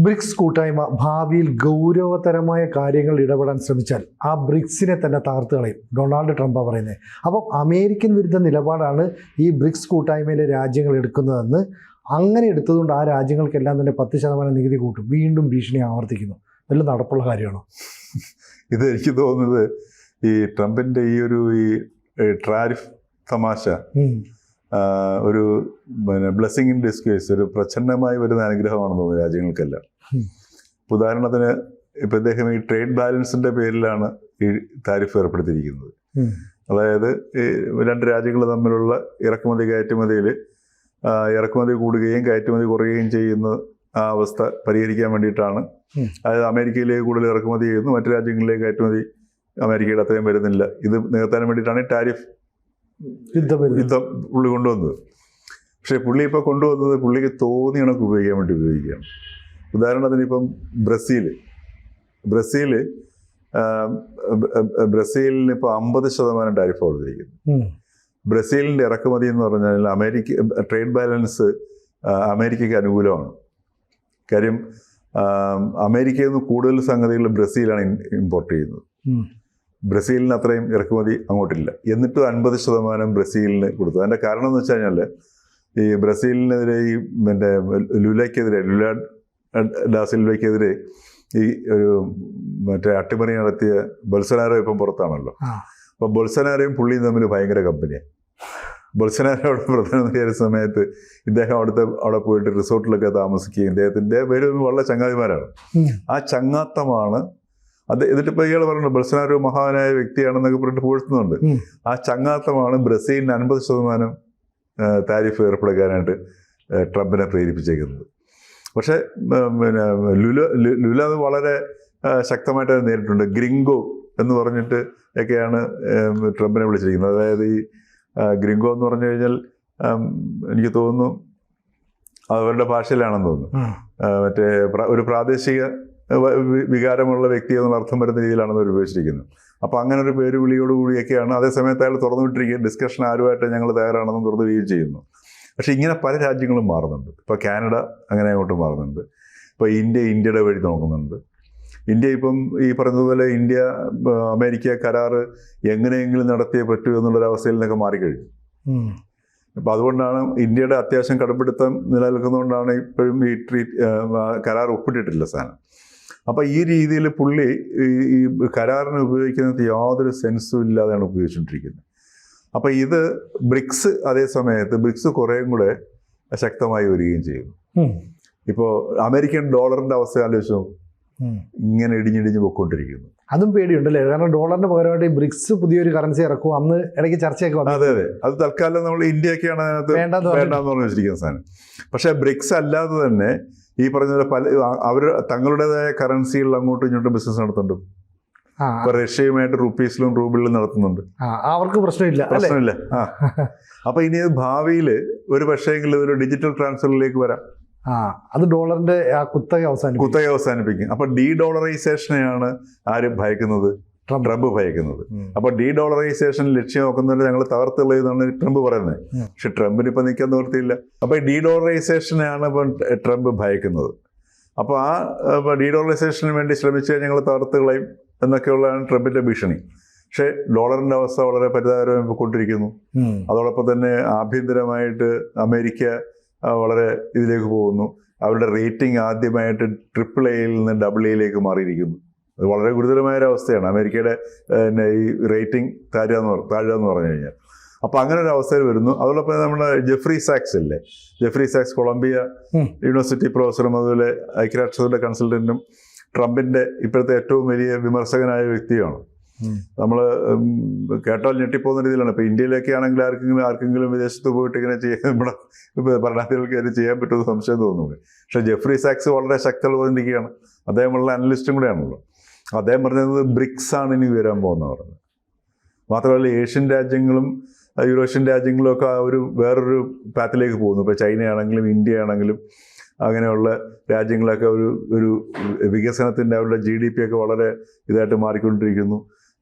BRICS കൂട്ടായ്മ ഭാവിയിൽ ഗൗരവതരമായ കാര്യങ്ങൾ ഇടപെടാൻ ശ്രമിച്ചാൽ ആ ബ്രിക്സിനെ തന്നെ തകർത്ത് കളയും. ഡൊണാൾഡ് ട്രംപാണ് പറയുന്നത്. അപ്പം അമേരിക്കൻ വിരുദ്ധ നിലപാടാണ് ഈ ബ്രിക്സ് കൂട്ടായ്മയിലെ രാജ്യങ്ങൾ എടുക്കുന്നതെന്ന്, അങ്ങനെ എടുത്തതുകൊണ്ട് ആ രാജ്യങ്ങൾക്കെല്ലാം തന്നെ 10% നികുതി കൂട്ടും. വീണ്ടും ഭീഷണി ആവർത്തിക്കുന്നു. ഇതെല്ലാം നടപ്പുള്ള കാര്യമാണോ? ഇത് എനിക്ക് തോന്നുന്നത് ഈ ട്രംപിൻ്റെ ഈ ടാരിഫ് തമാശ ഒരു ബ്ലെസ്സിങ് ഇൻ ഡിസ്ഗേസ്, ഒരു പ്രച്ഛന്നമായി വരുന്ന അനുഗ്രഹമാണെന്ന് തോന്നുന്നു രാജ്യങ്ങൾക്കെല്ലാം. ഉദാഹരണത്തിന് ഇപ്പം ഇദ്ദേഹം ഈ ട്രേഡ് ബാലൻസിൻ്റെ പേരിലാണ് ഈ താരിഫ് ഏർപ്പെടുത്തിയിരിക്കുന്നത്. അതായത് ഈ രണ്ട് രാജ്യങ്ങൾ തമ്മിലുള്ള ഇറക്കുമതി കയറ്റുമതിയിൽ ഇറക്കുമതി കൂടുകയും കയറ്റുമതി കുറയുകയും ചെയ്യുന്ന ആ അവസ്ഥ പരിഹരിക്കാൻ വേണ്ടിയിട്ടാണ്. അതായത് അമേരിക്കയിലേക്ക് കൂടുതൽ ഇറക്കുമതി ചെയ്യുന്നു, മറ്റു രാജ്യങ്ങളിലേക്ക് കയറ്റുമതി അമേരിക്കയുടെ അത്രയും വരുന്നില്ല. ഇത് നികത്താൻ വേണ്ടിയിട്ടാണ് ഈ ടാരിഫ് യുദ്ധം പുള്ളി കൊണ്ടുവന്നത്. പക്ഷേ പുള്ളി ഇപ്പോൾ കൊണ്ടുവന്നത് പുള്ളിക്ക് തോന്നിയ കണക്ക് ഉപയോഗിക്കാൻ വേണ്ടി ഉപയോഗിക്കുകയാണ്. ഉദാഹരണത്തിന് ഇപ്പം ബ്രസീലിന് ഇപ്പോൾ 50% ടാരിഫ് കൊടുത്തിരിക്കുന്നു. ബ്രസീലിൻ്റെ ഇറക്കുമതി എന്ന് പറഞ്ഞാൽ ട്രേഡ് ബാലൻസ് അമേരിക്കയ്ക്ക് അനുകൂലമാണ്. കാര്യം അമേരിക്കയിൽ നിന്ന് കൂടുതൽ സംഗതികൾ ബ്രസീലാണ് ഇമ്പോർട്ട് ചെയ്യുന്നത്. ബ്രസീലിന് അത്രയും ഇറക്കുമതി അങ്ങോട്ടില്ല. എന്നിട്ടും 50% ബ്രസീലിന് കൊടുത്തു. അതിൻ്റെ കാരണം എന്ന് വെച്ച് കഴിഞ്ഞാൽ ഈ ബ്രസീലിനെതിരെ ഈ ലുല ഡാ സിൽവയ്ക്കെതിരെ ഈ അട്ടിമറി നടത്തിയ ബൊൾസനാരോ ഇപ്പം പുറത്താണല്ലോ. അപ്പോൾ ബൊൾസനാരോയും പുള്ളിയും തമ്മിൽ ഭയങ്കര കമ്പനിയാണ്. ബൊൾസനാരോയുടെ പ്രധാനമന്ത്രിയായ സമയത്ത് ഇദ്ദേഹം അവിടെ പോയിട്ട് റിസോർട്ടിലൊക്കെ താമസിക്കുകയും ഇദ്ദേഹത്തിൻ്റെ പേര് വളരെ ചങ്ങാതിമാരാണ്. ആ ചങ്ങാത്തമാണ് എന്നിട്ടിപ്പോൾ ഇയാൾ പറയുന്നത് ബൊൾസനാരോ മഹാനായ വ്യക്തിയാണെന്നൊക്കെ പറഞ്ഞിട്ട് പുകഴ്ത്തുന്നുണ്ട്. ആ ചങ്ങാത്തമാണ് ബ്രസീലിന് 50% താരിഫ് ഏർപ്പെടുത്താനായിട്ട് ട്രംപിനെ പ്രേരിപ്പിച്ചേക്കുന്നത്. പക്ഷേ ലുല അത് വളരെ ശക്തമായിട്ട് നേരിട്ടുണ്ട്. ഗ്രിങ്കോ എന്ന് പറഞ്ഞിട്ട് ഒക്കെയാണ് ട്രംപിനെ വിളിച്ചിരിക്കുന്നത്. അതായത് ഈ ഗ്രിങ്കോ എന്ന് പറഞ്ഞു കഴിഞ്ഞാൽ എനിക്ക് തോന്നുന്നു അവരുടെ ഭാഷയിലാണെന്ന് തോന്നുന്നു. ഒരു പ്രാദേശിക വികാരമുള്ള വ്യക്തി എന്നുള്ള അർത്ഥം വരുന്ന രീതിയിലാണെന്ന് അവർ ഉപയോഗിച്ചിരിക്കുന്നത്. അപ്പോൾ അങ്ങനെ ഒരു പേര് വിളിയോടുകൂടിയൊക്കെയാണ്. അതേസമയത്ത് അയാൾ തുറന്നു വിട്ടിരിക്കുക, ഡിസ്കഷൻ ആരുമായിട്ട് ഞങ്ങൾ തയ്യാറാണെന്നും തുറന്നു വിടുകയും ചെയ്യുന്നു. പക്ഷേ ഇങ്ങനെ പല രാജ്യങ്ങളും മാറുന്നുണ്ട്. ഇപ്പോൾ കാനഡ അങ്ങനെ അങ്ങോട്ട് മാറുന്നുണ്ട്. ഇപ്പോൾ ഇന്ത്യയുടെ വഴി നോക്കുന്നുണ്ട്. ഇന്ത്യ ഇപ്പം ഈ പറഞ്ഞതുപോലെ ഇന്ത്യ അമേരിക്ക കരാറ് എങ്ങനെയെങ്കിലും നടത്തിയേ പറ്റൂ എന്നുള്ളൊരവസ്ഥയിൽ നിന്നൊക്കെ മാറിക്കഴിഞ്ഞു. അപ്പം അതുകൊണ്ടാണ് ഇന്ത്യയുടെ അത്യാവശ്യം കടപ്പിടുത്തം നിലനിൽക്കുന്നതുകൊണ്ടാണ് ഇപ്പോഴും ഈ കരാർ ഒപ്പിട്ടിട്ടില്ല സാധനം. അപ്പം ഈ രീതിയിൽ പുള്ളി ഈ കരാറിന് ഉപയോഗിക്കുന്നത് യാതൊരു സെൻസും ഇല്ലാതെയാണ് ഉപയോഗിച്ചുകൊണ്ടിരിക്കുന്നത്. അപ്പം ഇത് ബ്രിക്സ് അതേ സമയത്ത് ബ്രിക്സ് കുറേയും കൂടെ ശക്തമായി വരികയും ചെയ്യുന്നു. ഇപ്പോൾ അമേരിക്കൻ ഡോളറിൻ്റെ അവസ്ഥ ആലോചിച്ചു, ഇങ്ങനെ ഇടിഞ്ഞിടിഞ്ഞ് പൊയ്ക്കൊണ്ടിരിക്കുന്നു. അതും പേടിയുണ്ടല്ലേ? കാരണം ഡോളറിന് പകരമായിട്ട് ബ്രിക്സ് പുതിയൊരു കറൻസി ഇറക്കും. അന്ന് ഇടയ്ക്ക് ചർച്ചയൊക്കെ വന്നു. അതെ, അത് തൽക്കാലം നമ്മൾ ഇന്ത്യയൊക്കെയാണ് അതിനകത്ത് വേണ്ടാന്ന് പറഞ്ഞു വെച്ചിരിക്കുന്ന സാധനം. പക്ഷേ ബ്രിക്സ് അല്ലാതെ തന്നെ ഈ പറഞ്ഞ അവർ തങ്ങളുടേതായ കറൻസികളിൽ അങ്ങോട്ടും ഇങ്ങോട്ടും ബിസിനസ് നടത്തുന്നുണ്ട്. ഇപ്പൊ റഷ്യയുമായിട്ട് റുപ്പീസിലും റൂബിളിലും നടത്തുന്നുണ്ട്. അവർക്ക് പ്രശ്നമില്ല. അപ്പൊ ഇനി ഭാവിയിൽ ഒരു പക്ഷേങ്കിൽ ഇതൊരു ഡിജിറ്റൽ ട്രാൻസ്ഫറിലേക്ക് വരാം. അത് ഡോളറിന്റെ കുത്തക അവസാനിപ്പിക്കും. അപ്പൊ ഡീ ഡോളറൈസേഷനെയാണ് ആര് ഭയക്കുന്നത്? ട്രംപ് ഭയക്കുന്നത്. അപ്പൊ ഡീ ഡോളറൈസേഷൻ ലക്ഷ്യം നോക്കുന്നതിന് ഞങ്ങൾ തകർത്തുള്ളതെന്നാണ് ട്രംപ് പറയുന്നത്. പക്ഷെ ട്രംപിന് ഇപ്പൊ നിൽക്കാൻ നിവൃത്തിയില്ല. അപ്പൊ ഈ ഡീ ഡോളറൈസേഷനെയാണ് ഇപ്പം ട്രംപ് ഭയക്കുന്നത്. അപ്പോൾ ആ ഡീ ഡോളറൈസേഷന് വേണ്ടി ശ്രമിച്ചാൽ ഞങ്ങൾ തകർത്തുകളയും എന്നൊക്കെയുള്ളതാണ് ട്രംപിന്റെ ഭീഷണി. പക്ഷേ ഡോളറിന്റെ അവസ്ഥ വളരെ പരിതാപകരമായി പോയിക്കൊണ്ടിരിക്കുന്നു. അതോടൊപ്പം തന്നെ ആഭ്യന്തരമായിട്ട് അമേരിക്ക വളരെ ഇതിലേക്ക് പോകുന്നു. അവരുടെ റേറ്റിംഗ് ആദ്യമായിട്ട് AAA-യിൽ നിന്ന് AA-യിലേക്ക് മാറിയിരിക്കുന്നു. അത് വളരെ ഗുരുതരമായൊരവസ്ഥയാണ്. അമേരിക്കയുടെ ഈ റേറ്റിംഗ് താഴുക എന്ന് പറഞ്ഞു കഴിഞ്ഞാൽ. അപ്പോൾ അങ്ങനെ ഒരു അവസ്ഥയിൽ വരുന്നു. അതോടൊപ്പം നമ്മുടെ ജെഫ്രി സാക്സ് കൊളംബിയ യൂണിവേഴ്സിറ്റി പ്രൊഫസറും അതുപോലെ ഐക്യരാഷ്ട്രസഭയുടെ കൺസൾട്ടൻറ്റും ട്രംപിൻ്റെ ഇപ്പോഴത്തെ ഏറ്റവും വലിയ വിമർശകനായ വ്യക്തിയാണ്. നമ്മൾ കേട്ടാൽ ഞെട്ടിപ്പോകുന്ന രീതിയിലാണ്. ഇപ്പോൾ ഇന്ത്യയിലൊക്കെ ആണെങ്കിൽ ആർക്കെങ്കിലും വിദേശത്ത് പോയിട്ട് ഇങ്ങനെ നമ്മുടെ ഭരണാധികാരികൾക്ക് ഇത് ചെയ്യാൻ പറ്റുമെന്ന് സംശയം തോന്നുന്നു. പക്ഷേ ജെഫ്രി സാക്സ് വളരെ ശക്തമായിരിക്കുകയാണ്. അദ്ദേഹമുള്ള അനലിസ്റ്റും കൂടെയാണല്ലോ. അദ്ദേഹം പറഞ്ഞത് ബ്രിക്സ് ആണ് ഇനി വരാൻ പോകുന്നത് പറഞ്ഞത്. മാത്രമല്ല ഏഷ്യൻ രാജ്യങ്ങളും യൂറോഷ്യൻ രാജ്യങ്ങളും ഒക്കെ വേറൊരു പാത്തിലേക്ക് പോകുന്നു. ഇപ്പോൾ ചൈനയാണെങ്കിലും ഇന്ത്യ ആണെങ്കിലും അങ്ങനെയുള്ള രാജ്യങ്ങളൊക്കെ ഒരു വികസനത്തിൻ്റെ അവരുടെ GDP ഒക്കെ വളരെ ഇതായിട്ട് മാറിക്കൊണ്ടിരിക്കുന്നു.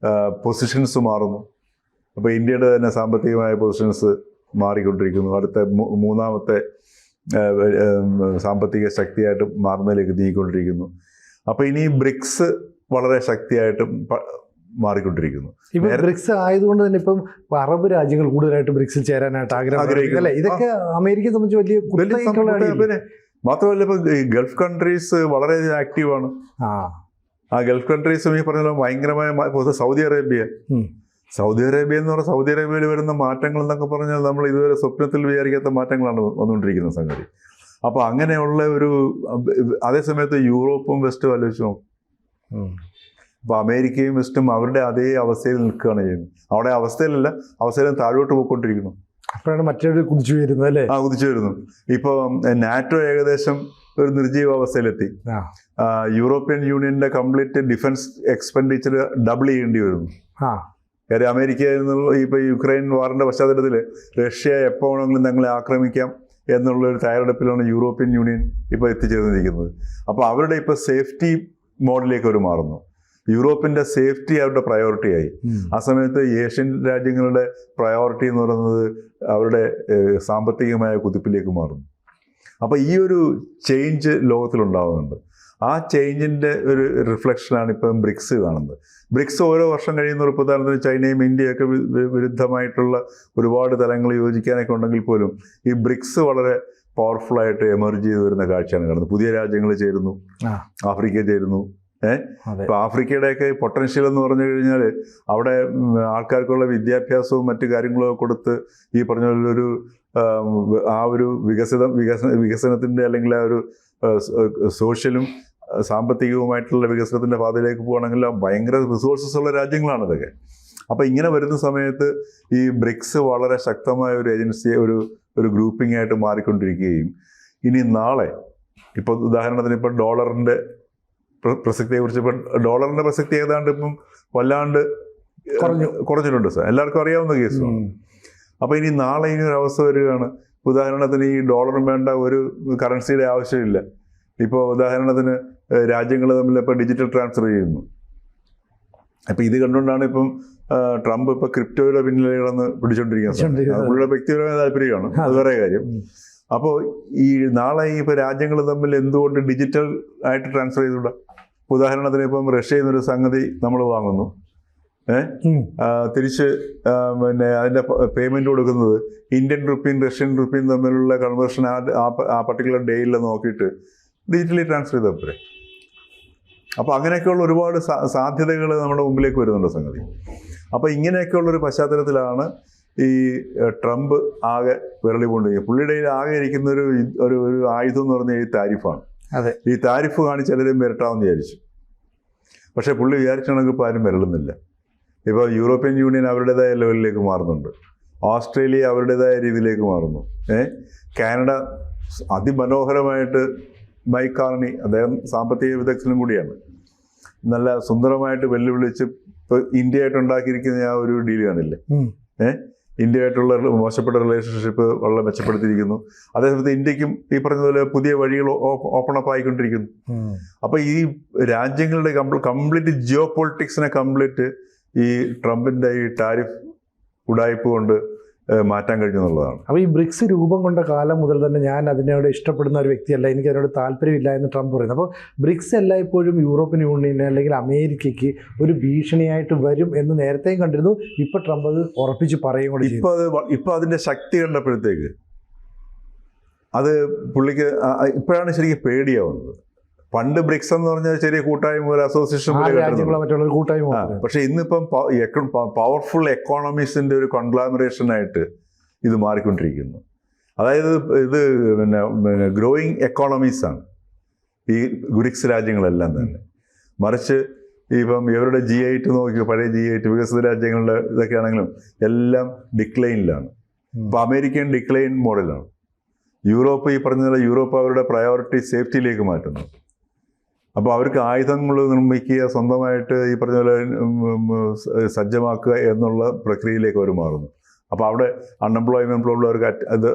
പൊസിഷൻസ് മാറുന്നു. അപ്പോൾ ഇന്ത്യയുടെ തന്നെ സാമ്പത്തികമായ പൊസിഷൻസ് മാറിക്കൊണ്ടിരിക്കുന്നു. അടുത്ത മൂന്നാമത്തെ സാമ്പത്തിക ശക്തിയായിട്ട് മാറുന്നതിലേക്ക് നീങ്ങിക്കൊണ്ടിരിക്കുന്നു. അപ്പോൾ ഇനി ബ്രിക്സ് വളരെ ശക്തിയായിട്ട് മാറിക്കൊണ്ടിരിക്കുന്നു. ഇപ്പൊ ബ്രിക്സ് ആയതുകൊണ്ട് തന്നെ ഇപ്പം അറബ് രാജ്യങ്ങൾ കൂടുതലായിട്ട് ബ്രിക്സിൽ ചേരാനായിട്ട് ആഗ്രഹിക്കുന്നു അല്ലേ? ഇതൊക്കെ അമേരിക്കയെ സംബന്ധിച്ച് വലിയ പിന്നെ മാത്രമല്ല ഇപ്പൊ ഈ ഗൾഫ് കൺട്രീസ് വളരെ ആക്റ്റീവാണ്. ആ ഗൾഫ് കൺട്രീസും ഈ പറഞ്ഞ ഭയങ്കരമായ സൗദി അറേബ്യ എന്ന് പറഞ്ഞാൽ സൗദി അറേബ്യയിൽ വരുന്ന മാറ്റങ്ങൾ എന്നൊക്കെ പറഞ്ഞാൽ നമ്മൾ ഇതുവരെ സ്വപ്നത്തിൽ വിചാരിക്കാത്ത മാറ്റങ്ങളാണ് വന്നുകൊണ്ടിരിക്കുന്ന സംഗതി. അപ്പോൾ അങ്ങനെയുള്ള ഒരു അതേസമയത്ത് യൂറോപ്പും വെസ്റ്റും ആലോചിച്ച് നോക്കും. അപ്പോൾ അമേരിക്കയും വെസ്റ്റും അവരുടെ അതേ അവസ്ഥയിൽ നിൽക്കുകയാണ് ചെയ്യുന്നത്. അവിടെ അവസ്ഥയിലല്ല, അവസ്ഥയിലും താഴോട്ട് പോയിക്കൊണ്ടിരിക്കുന്നു. അപ്പോഴാണ് മറ്റൊരു കുതിച്ചു വരുന്നത് അല്ലേ? കുതിച്ചു വരുന്നു. ഇപ്പോൾ നാറ്റോ ഏകദേശം ഒരു നിർജീവ അവസ്ഥയിലെത്തി. യൂറോപ്യൻ യൂണിയന്റെ കംപ്ലീറ്റ് ഡിഫൻസ് എക്സ്പെൻഡിച്ചർ ഡബിൾ ചെയ്യേണ്ടി വരുന്നു. കാര്യം അമേരിക്കയിൽ നിന്നുള്ള ഇപ്പോൾ യുക്രൈൻ വാറിന്റെ പശ്ചാത്തലത്തിൽ റഷ്യ എപ്പോൾ വേണമെങ്കിലും ഞങ്ങളെ ആക്രമിക്കാം എന്നുള്ളൊരു തയ്യാറെടുപ്പിലാണ് യൂറോപ്യൻ യൂണിയൻ ഇപ്പോൾ എത്തിച്ചേർന്നിരിക്കുന്നത്. അപ്പോൾ അവരുടെ ഇപ്പോൾ സേഫ്റ്റി മോഡിലേക്ക് അവർ മാറുന്നു. യൂറോപ്പിന്റെ സേഫ്റ്റി അവരുടെ പ്രയോറിറ്റി ആയി. ആ സമയത്ത് ഏഷ്യൻ രാജ്യങ്ങളുടെ പ്രയോറിറ്റി എന്ന് പറയുന്നത് അവരുടെ സാമ്പത്തികമായ കുതിപ്പിലേക്ക് മാറുന്നു. അപ്പോൾ ഈ ഒരു ചേഞ്ച് ലോകത്തിലുണ്ടാകുന്നുണ്ട്. ആ ചേഞ്ചിൻ്റെ ഒരു റിഫ്ലക്ഷനാണ് ഇപ്പം ബ്രിക്സ് കാണുന്നത്. ബ്രിക്സ് ഓരോ വർഷം കഴിയുന്ന ഒരു ഉദാഹരണത്തിന് ചൈനയും ഇന്ത്യയൊക്കെ വിരുദ്ധമായിട്ടുള്ള ഒരുപാട് തലങ്ങൾ യോജിക്കാനൊക്കെ ഉണ്ടെങ്കിൽ പോലും ഈ ബ്രിക്സ് വളരെ പവർഫുള്ളായിട്ട് എമർജ് ചെയ്ത് വരുന്ന കാഴ്ചയാണ് കാണുന്നത്. പുതിയ രാജ്യങ്ങൾ ചേരുന്നു, ആഫ്രിക്ക ചേരുന്നു. ഇപ്പൊ ആഫ്രിക്കയുടെയൊക്കെ പൊട്ടൻഷ്യൽ എന്ന് പറഞ്ഞു കഴിഞ്ഞാൽ അവിടെ ആൾക്കാർക്കുള്ള വിദ്യാഭ്യാസവും മറ്റു കാര്യങ്ങളും കൊടുത്ത് ഈ പറഞ്ഞ ഒരു ആ ഒരു വികസനത്തിന്റെ അല്ലെങ്കിൽ ആ ഒരു സോഷ്യലും സാമ്പത്തികവുമായിട്ടുള്ള വികസനത്തിന്റെ പാതയിലേക്ക് പോകണമെങ്കിൽ ഭയങ്കര റിസോഴ്സസ് ഉള്ള രാജ്യങ്ങളാണ് ഇതൊക്കെ. അപ്പൊ ഇങ്ങനെ വരുന്ന സമയത്ത് ഈ ബ്രിക്സ് വളരെ ശക്തമായ ഒരു ഏജൻസി, ഒരു ഗ്രൂപ്പിംഗ് ആയിട്ട് മാറിക്കൊണ്ടിരിക്കുകയും ഇനി നാളെ ഇപ്പൊ ഉദാഹരണത്തിന് ഇപ്പൊ ഡോളറിന്റെ പ്രസക്തിയെ കുറിച്ച് ഇപ്പം ഡോളറിന്റെ പ്രസക്തി ഏതാണ്ട് ഇപ്പം വല്ലാണ്ട് കുറഞ്ഞിട്ടുണ്ട് സാർ, എല്ലാവർക്കും അറിയാവുന്ന കേസാണ്. അപ്പൊ ഇനി നാളെ ഇനി ഒരു അവസ്ഥ വരികയാണ്. ഉദാഹരണത്തിന് ഈ ഡോളറും വേണ്ട, ഒരു കറൻസിയുടെ ആവശ്യമില്ല. ഇപ്പോൾ ഉദാഹരണത്തിന് രാജ്യങ്ങൾ തമ്മിൽ ഇപ്പോൾ ഡിജിറ്റൽ ട്രാൻസ്ഫർ ചെയ്യുന്നു. അപ്പം ഇത് കണ്ടുകൊണ്ടാണ് ഇപ്പം ട്രംപ് ഇപ്പം ക്രിപ്റ്റോയുടെ പിന്നിൽ കിടന്ന് പിടിച്ചോണ്ടിരിക്കുന്നത്. പുള്ളിയുടെ വ്യക്തിപരമായ താല്പര്യമാണ്, അത് വേറെ കാര്യം. അപ്പോൾ ഈ നാളെ ഇപ്പോൾ രാജ്യങ്ങൾ തമ്മിൽ എന്തുകൊണ്ട് ഡിജിറ്റൽ ആയിട്ട് ട്രാൻസ്ഫർ ചെയ്തുകൂടാ? ഉദാഹരണത്തിന് ഇപ്പം റഷ്യയിൽ നിന്നൊരു സംഗതി നമ്മൾ വാങ്ങുന്നു, തിരിച്ച് പിന്നെ അതിൻ്റെ പേയ്മെൻറ്റ് കൊടുക്കുന്നത് ഇന്ത്യൻ റുപ്പിയും റഷ്യൻ റുപ്പിയും തമ്മിലുള്ള കൺവേർഷൻ ആ പർട്ടിക്കുലർ ഡേയിൽ നോക്കിയിട്ട് ഡിജിറ്റലി ട്രാൻസ്ഫർ ചെയ്താൽ പോരെ. അപ്പോൾ അങ്ങനെയൊക്കെയുള്ള ഒരുപാട് സാധ്യതകൾ നമ്മുടെ മുമ്പിലേക്ക് വരുന്നുണ്ട് സംഗതി. അപ്പോൾ ഇങ്ങനെയൊക്കെയുള്ളൊരു പശ്ചാത്തലത്തിലാണ് ഈ ട്രംപ് ആകെ വിരളി കൊണ്ടിരിക്കുക. പുള്ളിയുടെ ആകെ ഇരിക്കുന്ന ഒരു ആയുധം എന്ന് പറഞ്ഞാൽ ഈ താരിഫാണ്. ഈ താരിഫ് കാണിച്ച് എല്ലാവരും വരട്ടാമെന്ന് വിചാരിച്ചു. പക്ഷേ പുള്ളി വിചാരിച്ചാണെങ്കിൽ ഇപ്പോൾ ആരും വരളുന്നില്ല. ഇപ്പോൾ യൂറോപ്യൻ യൂണിയൻ അവരുടേതായ ലെവലിലേക്ക് മാറുന്നുണ്ട്, ഓസ്ട്രേലിയ അവരുടേതായ രീതിയിലേക്ക് മാറുന്നു. കാനഡ അതിമനോഹരമായിട്ട് മൈക്ക് കാർണി, അദ്ദേഹം സാമ്പത്തിക വിദഗ്ധനും കൂടിയാണ്, നല്ല സുന്ദരമായിട്ട് വെല്ലുവിളിച്ച് ഇപ്പോൾ ഇന്ത്യയായിട്ട് ഉണ്ടാക്കിയിരിക്കുന്ന ആ ഒരു ഡീൽ കാണില്ലേ, ഇന്ത്യയായിട്ടുള്ള മോശപ്പെട്ട റിലേഷൻഷിപ്പ് വളരെ മെച്ചപ്പെടുത്തിയിരിക്കുന്നു. അതേസമയത്ത് ഇന്ത്യക്കും ഈ പറഞ്ഞതുപോലെ പുതിയ വഴികൾ ഓപ്പൺ അപ്പ് ആയിക്കൊണ്ടിരിക്കുന്നു. അപ്പോൾ ഈ രാജ്യങ്ങളുടെ കംപ്ലീറ്റ് ജിയോ പൊളിറ്റിക്സിനെ കംപ്ലീറ്റ് ഈ ട്രംപിൻ്റെ ഈ ടാരിഫ് ഉഡായിപ്പ് കൊണ്ട് മാറ്റാൻ കഴിഞ്ഞു എന്നുള്ളതാണ്. അപ്പോൾ ഈ ബ്രിക്സ് രൂപം കൊണ്ട കാലം മുതൽ തന്നെ ഞാൻ അതിനോട് ഇഷ്ടപ്പെടുന്ന ഒരു വ്യക്തിയല്ല, എനിക്ക് അതിനോട് താല്പര്യമില്ല എന്ന് ട്രംപ് പറയുന്നത്. അപ്പോൾ ബ്രിക്സ് എല്ലായ്പ്പോഴും യൂറോപ്യൻ യൂണിയന് അല്ലെങ്കിൽ അമേരിക്കയ്ക്ക് ഒരു ഭീഷണിയായിട്ട് വരും എന്ന് നേരത്തെയും കണ്ടിരുന്നു. ഇപ്പോൾ ട്രംപ് അത് ഉറപ്പിച്ച് പറയും കൂടി. ഇപ്പോൾ അതിൻ്റെ ശക്തി കണ്ടപ്പോഴത്തേക്ക് അത് പുള്ളിക്ക് ഇപ്പോഴാണ് ശരിക്കും പേടിയാവുന്നത്. പണ്ട് ബ്രിക്സ് എന്ന് പറഞ്ഞാൽ ചെറിയ കൂട്ടായ്മ, ഒരു അസോസിയേഷൻ, പക്ഷെ ഇന്നിപ്പം പവർഫുൾ എക്കോണമീസിന്റെ ഒരു കോൺഗ്ലോമറേഷനായിട്ട് ഇത് മാറിക്കൊണ്ടിരിക്കുന്നു. അതായത് ഇത് പിന്നെ ഗ്രോയിങ് എക്കോണമീസാണ് ഈ ബ്രിക്സ് രാജ്യങ്ങളെല്ലാം തന്നെ. മറിച്ച് ഇപ്പം ഇവരുടെ G8 നോക്കി, പഴയ G8 വികസിത രാജ്യങ്ങളുടെ ഇതൊക്കെ ആണെങ്കിലും എല്ലാം ഡിക്ലൈനിലാണ്. ഇപ്പം അമേരിക്കൻ ഡിക്ലൈൻ മോഡലാണ്. യൂറോപ്പ് ഈ പറഞ്ഞ യൂറോപ്പ് അവരുടെ പ്രയോറിറ്റി സേഫ്റ്റിയിലേക്ക് മാറ്റുന്നു. അപ്പോൾ അവർക്ക് ആയുധങ്ങൾ നിർമ്മിക്കുക, സ്വന്തമായിട്ട് ഈ പറഞ്ഞ പോലെ സജ്ജമാക്കുക എന്നുള്ള പ്രക്രിയയിലേക്ക് അവർ മാറുന്നു. അപ്പോൾ അവിടെ അൺഎംപ്ലോയ്മെൻറ്റ് പ്രോബ്ലം അവർക്ക് അത്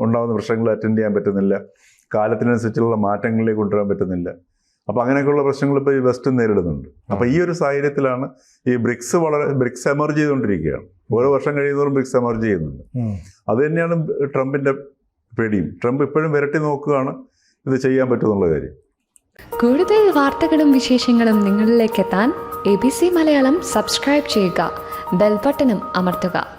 ഉണ്ടാകുന്ന പ്രശ്നങ്ങൾ അറ്റൻഡ് ചെയ്യാൻ പറ്റുന്നില്ല, കാലത്തിനനുസരിച്ചുള്ള മാറ്റങ്ങളിലേക്ക് കൊണ്ടുവരാൻ പറ്റുന്നില്ല. അപ്പോൾ അങ്ങനെയൊക്കെയുള്ള പ്രശ്നങ്ങൾ ഇപ്പോൾ ഈ വെസ്റ്റ് നേരിടുന്നുണ്ട്. അപ്പോൾ ഈ ഒരു സാഹചര്യത്തിലാണ് ഈ ബ്രിക്സ് എമർജ് ചെയ്തുകൊണ്ടിരിക്കുകയാണ്. ഓരോ വർഷം കഴിയുന്നതോറും ബ്രിക്സ് എമർജ് ചെയ്യുന്നുണ്ട്. അത് തന്നെയാണ് ട്രംപിൻ്റെ പേടിയും. ട്രംപ് ഇപ്പോഴും വിരട്ടി നോക്കുകയാണ് ഇത് ചെയ്യാൻ പറ്റുമെന്നുള്ള കാര്യം. കൂടുതൽ വാർത്തകളും വിശേഷങ്ങളും നിങ്ങളിലേക്ക് എത്താൻ ABC മലയാളം സബ്സ്ക്രൈബ് ചെയ്യുക, ബെൽ ബട്ടണും അമർത്തുക.